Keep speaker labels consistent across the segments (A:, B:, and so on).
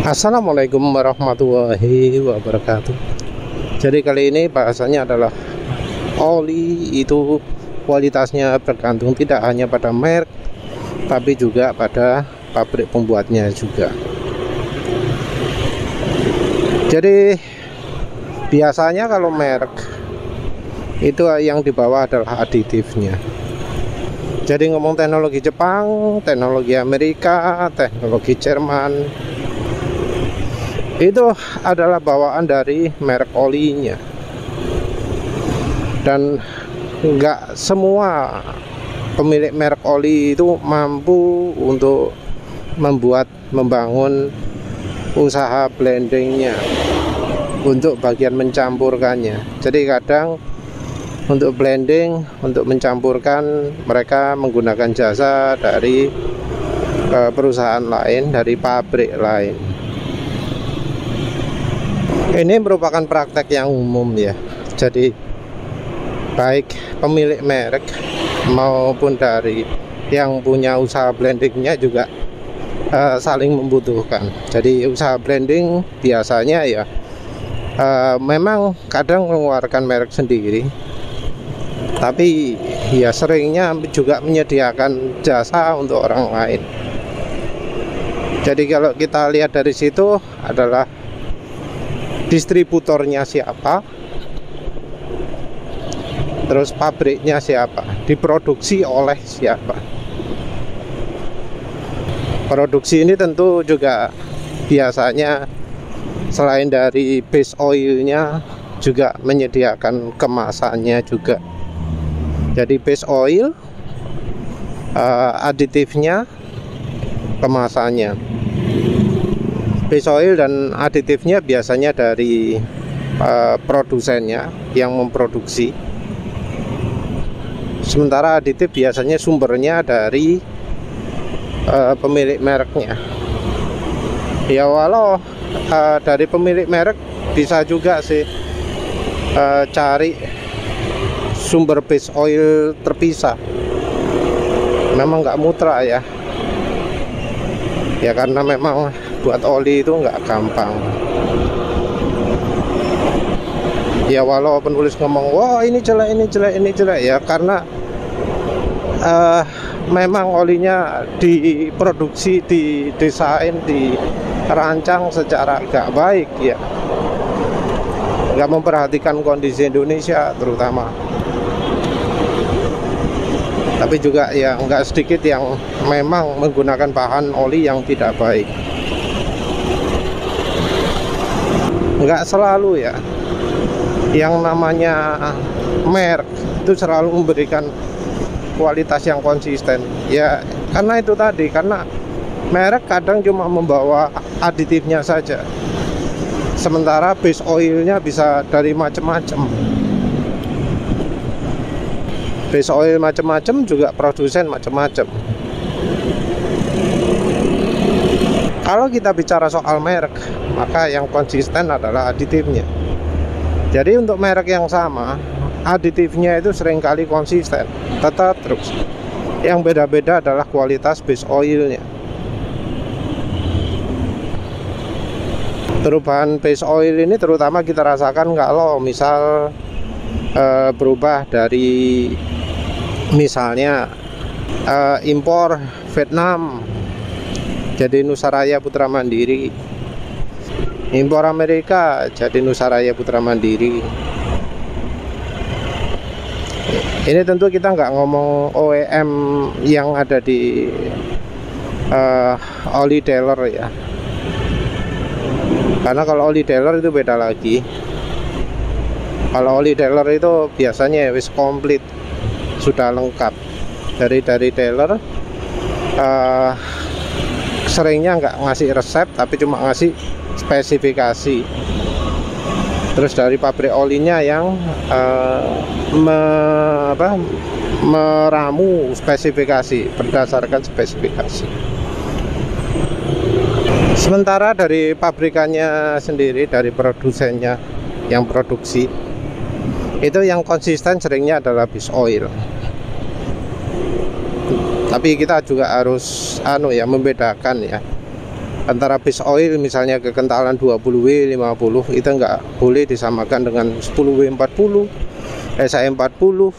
A: Assalamualaikum warahmatullahi wabarakatuh. Jadi kali ini bahasanya adalah oli itu kualitasnya bergantung tidak hanya pada merek, tapi juga pada pabrik pembuatnya juga. Jadi biasanya kalau merek itu yang dibawa adalah aditifnya. Jadi ngomong teknologi Jepang, teknologi Amerika, teknologi Jerman, itu adalah bawaan dari merek olinya. Dan enggak semua pemilik merek oli itu mampu untuk membangun usaha blendingnya untuk bagian mencampurkannya. Jadi kadang untuk blending, untuk mencampurkan, mereka menggunakan jasa dari perusahaan lain, dari pabrik lain. Ini merupakan praktek yang umum ya. Jadi baik pemilik merek maupun dari yang punya usaha blendingnya juga saling membutuhkan. Jadi usaha blending biasanya ya memang kadang mengeluarkan merek sendiri, tapi ya seringnya juga menyediakan jasa untuk orang lain. Jadi kalau kita lihat dari situ adalah distributornya siapa, terus pabriknya siapa, diproduksi oleh siapa. Produksi ini tentu juga biasanya selain dari base oilnya juga menyediakan kemasannya juga. Jadi base oil, aditifnya, kemasannya. Base oil dan aditifnya biasanya dari produsennya yang memproduksi. Sementara aditif biasanya sumbernya dari pemilik mereknya. Ya walau dari pemilik merek bisa juga sih cari sumber base oil terpisah. Memang nggak mutlak ya. Ya karena memang buat oli itu nggak gampang. Ya walau penulis ngomong, wah ini jelek, ini jelek, ini jelek, ya karena memang olinya diproduksi, didesain, dirancang secara nggak baik ya. Nggak memperhatikan kondisi Indonesia terutama. Tapi juga ya nggak sedikit yang memang menggunakan bahan oli yang tidak baik. Nggak selalu ya. Yang namanya merek itu selalu memberikan kualitas yang konsisten. Ya karena itu tadi, karena merek kadang cuma membawa aditifnya saja. Sementara base oilnya bisa dari macam-macam. Base oil macam-macam juga produsen macam-macam. Kalau kita bicara soal merek, maka yang konsisten adalah aditifnya. Jadi untuk merek yang sama, aditifnya itu seringkali konsisten, tetap terus. Yang beda-beda adalah kualitas base oilnya. Perubahan base oil ini terutama kita rasakan kalau misal berubah dari misalnya impor Vietnam jadi Nusaraya Putra Mandiri, impor Amerika jadi Nusaraya Putra Mandiri. Ini tentu kita nggak ngomong OEM yang ada di oli dealer ya, karena kalau oli dealer itu beda lagi. Kalau oli dealer itu biasanya wis komplit, sudah lengkap dari dealer. Seringnya nggak ngasih resep, tapi cuma ngasih spesifikasi. Terus dari pabrik olinya yang meramu spesifikasi berdasarkan spesifikasi. Sementara dari pabrikannya sendiri, dari produsennya yang produksi, itu yang konsisten seringnya adalah base oil. Tapi kita juga harus membedakan ya. antara base oil misalnya kekentalan 20W 50 itu nggak boleh disamakan dengan 10W 40, SAE 40,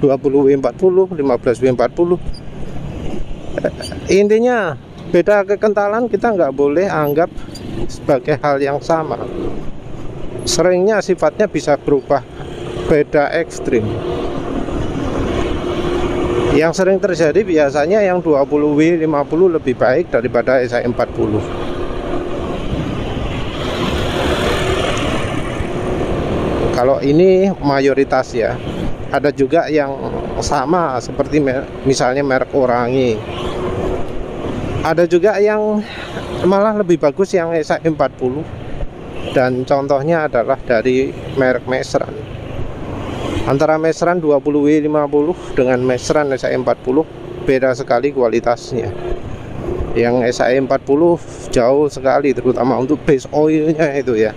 A: 20W 40, 15W 40. Intinya beda kekentalan kita nggak boleh anggap sebagai hal yang sama. Seringnya sifatnya bisa berubah, beda ekstrim. Yang sering terjadi biasanya yang 20W 50 lebih baik daripada SAE 40. Kalau ini mayoritas ya. Ada juga yang sama seperti misalnya merek Orange. Ada juga yang malah lebih bagus yang SAE 40. Dan contohnya adalah dari merek Mesran. Antara Mesran 20W 50 dengan Mesran SAE 40 beda sekali kualitasnya. Yang SAE 40 jauh sekali, terutama untuk base oilnya itu ya.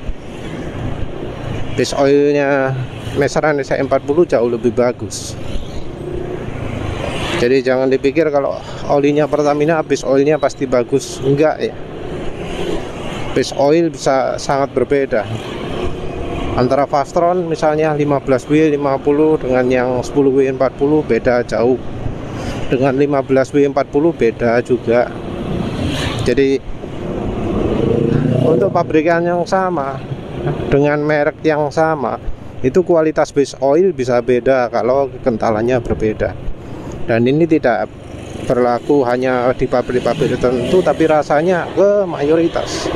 A: Base oilnya Mesran SAE 40 jauh lebih bagus. Jadi jangan dipikir kalau olinya Pertamina base oilnya pasti bagus, enggak ya. Base oil bisa sangat berbeda. Antara Fastron misalnya 15W 50 dengan yang 10W 40 beda jauh. Dengan 15W 40 beda juga. Jadi untuk pabrikan yang sama dengan merek yang sama, itu kualitas base oil bisa beda kalau kekentalannya berbeda. Dan ini tidak berlaku hanya di pabrik-pabrik tertentu, tapi rasanya ke mayoritas.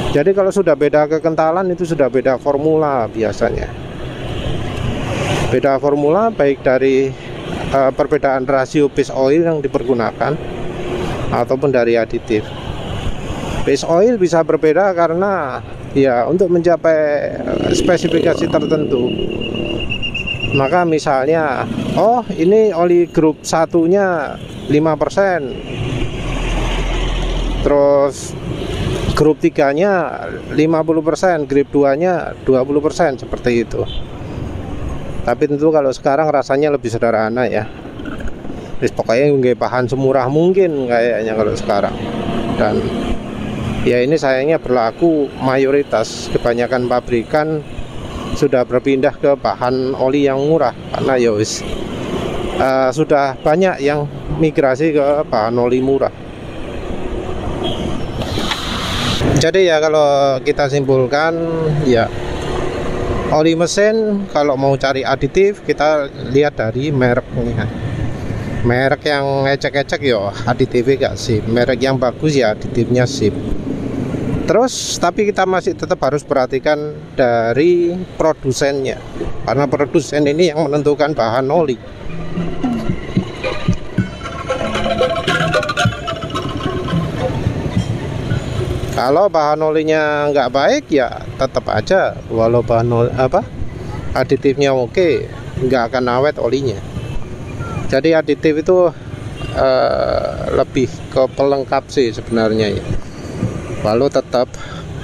A: Jadi kalau sudah beda kekentalan itu sudah beda formula biasanya. Beda formula baik dari perbedaan rasio base oil yang dipergunakan ataupun dari aditif. Base oil bisa berbeda karena ya untuk mencapai spesifikasi tertentu. Maka misalnya, oh ini oli grup satunya 5%. Terus grup 3-nya 50%, grup 2-nya 20%, seperti itu. Tapi tentu kalau sekarang rasanya lebih sederhana ya. Terus pokoknya nggak bahan semurah mungkin kayaknya kalau sekarang. Dan ya ini sayangnya berlaku mayoritas, kebanyakan pabrikan sudah berpindah ke bahan oli yang murah karena ya wis sudah banyak yang migrasi ke bahan oli murah. Jadi ya kalau kita simpulkan ya, oli mesin kalau mau cari aditif kita lihat dari mereknya. Merek yang ecek-ecek ya aditifnya gak sip, merek yang bagus ya aditifnya sip. Terus tapi kita masih tetap harus perhatikan dari produsennya, karena produsen ini yang menentukan bahan oli. Kalau bahan olinya nggak baik ya tetap aja walau bahan aditifnya oke, nggak akan awet olinya. Jadi aditif itu lebih ke pelengkap sih sebenarnya ya. Walau tetap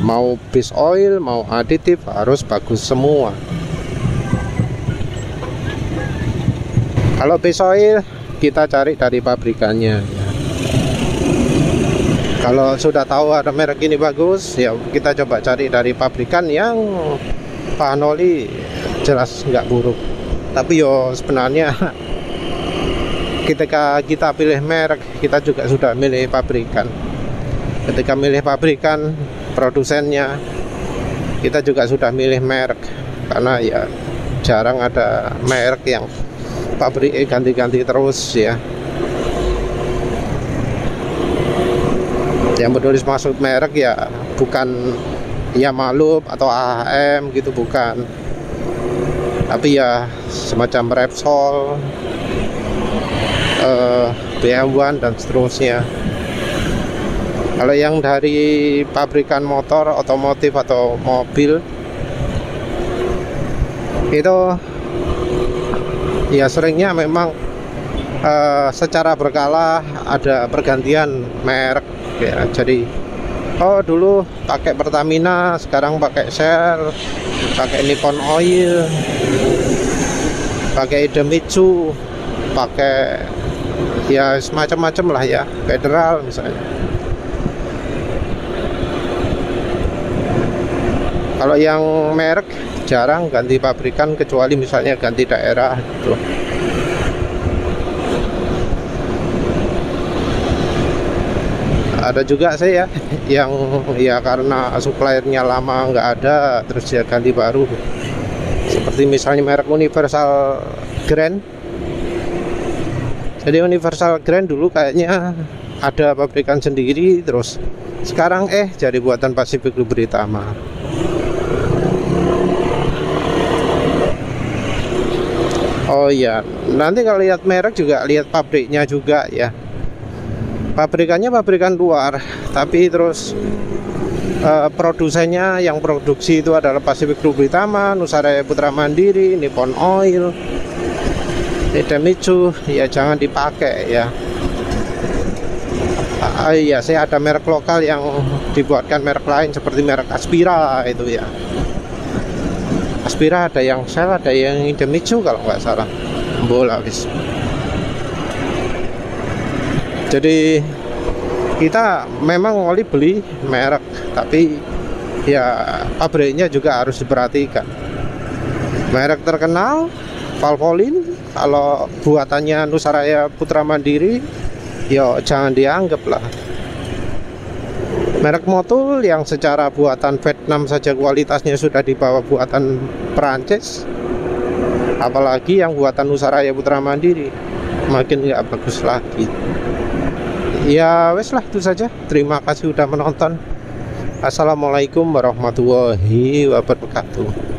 A: mau base oil mau aditif harus bagus semua. Kalau base oil kita cari dari pabrikannya ya. Kalau sudah tahu ada merek ini bagus, ya kita coba cari dari pabrikan yang bahan oli jelas nggak buruk. Tapi yo sebenarnya ketika kita pilih merek, kita juga sudah milih pabrikan. Ketika milih pabrikan, produsennya, kita juga sudah milih merek. Karena ya jarang ada merek yang pabrik ganti-ganti terus ya. Yang menulis maksud merek ya bukan ya Malup atau AHM gitu, bukan, tapi ya semacam Repsol, BMW dan seterusnya. Kalau yang dari pabrikan motor, otomotif atau mobil itu ya seringnya memang secara berkala ada pergantian merek ya. Jadi oh dulu pakai Pertamina, sekarang pakai Shell, pakai Nippon Oil, pakai Idemitsu, pakai ya semacam-macam lah ya, Federal misalnya. Kalau yang merek jarang ganti pabrikan kecuali misalnya ganti daerah gitu. Ada juga sih ya yang ya karena suppliernya lama nggak ada terus dia ganti baru, seperti misalnya merek Universal Grand. Jadi Universal Grand dulu kayaknya ada pabrikan sendiri, terus sekarang jadi buatan Pacific Lubritama. Oh iya, nanti kalau lihat merek juga lihat pabriknya juga ya. Pabrikannya pabrikan luar, tapi terus produsennya yang produksi itu adalah Pacific Lubritama, Nusaraya Putra Mandiri, Nippon Oil, Idemitsu. Ya jangan dipakai ya. Iya, saya ada merek lokal yang dibuatkan merek lain seperti merek Aspira itu ya. Aspira ada yang Shell, ada yang Idemitsu kalau nggak salah. Bola wis. Jadi kita memang oli beli merek, tapi ya pabriknya juga harus diperhatikan. Merek terkenal Valvoline, kalau buatannya Nusaraya Putra Mandiri, ya jangan dianggap lah. Merek Motul yang secara buatan Vietnam saja kualitasnya sudah di bawah buatan Perancis, apalagi yang buatan Nusaraya Putra Mandiri, makin nggak bagus lagi. Ya wes lah, itu saja. Terima kasih sudah menonton. Assalamualaikum warahmatullahi wabarakatuh.